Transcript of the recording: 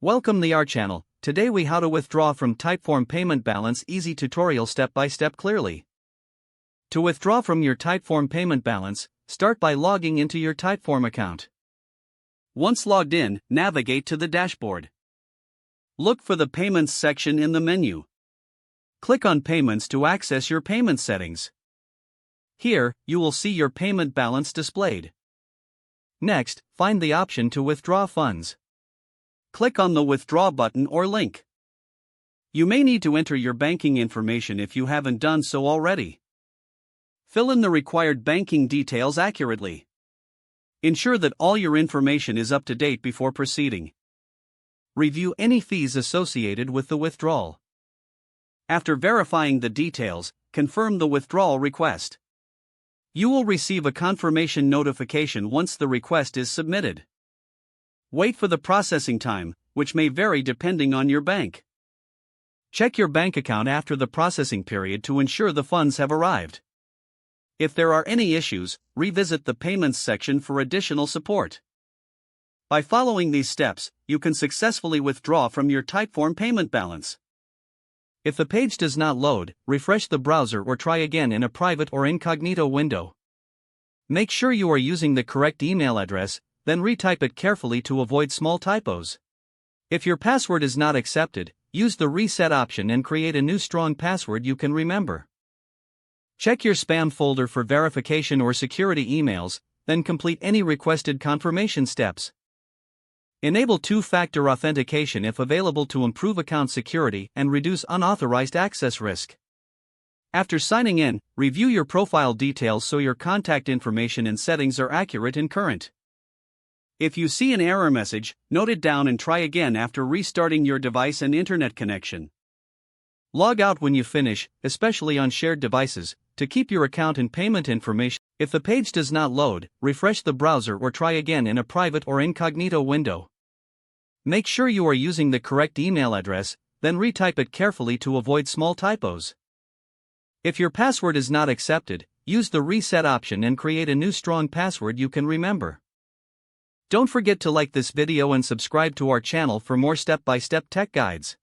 Welcome to our channel. Today we how to withdraw from Typeform payment balance easy tutorial step by step clearly. To withdraw from your Typeform payment balance, start by logging into your Typeform account. Once logged in, navigate to the dashboard. Look for the Payments section in the menu. Click on Payments to access your payment settings. Here, you will see your payment balance displayed. Next, find the option to withdraw funds. Click on the Withdraw button or link. You may need to enter your banking information if you haven't done so already. Fill in the required banking details accurately. Ensure that all your information is up to date before proceeding. Review any fees associated with the withdrawal. After verifying the details, confirm the withdrawal request. You will receive a confirmation notification once the request is submitted. Wait for the processing time, which may vary depending on your bank. Check your bank account after the processing period to ensure the funds have arrived. If there are any issues, revisit the Payments section for additional support. By following these steps, you can successfully withdraw from your Typeform payment balance. If the page does not load, refresh the browser or try again in a private or incognito window. Make sure you are using the correct email address, then retype it carefully to avoid small typos. If your password is not accepted, use the reset option and create a new strong password you can remember. Check your spam folder for verification or security emails, then complete any requested confirmation steps. Enable two-factor authentication if available to improve account security and reduce unauthorized access risk. After signing in, review your profile details so your contact information and settings are accurate and current. If you see an error message, note it down and try again after restarting your device and internet connection. Log out when you finish, especially on shared devices, to keep your account and payment information. If the page does not load, refresh the browser or try again in a private or incognito window. Make sure you are using the correct email address, then retype it carefully to avoid small typos. If your password is not accepted, use the reset option and create a new strong password you can remember. Don't forget to like this video and subscribe to our channel for more step-by-step tech guides.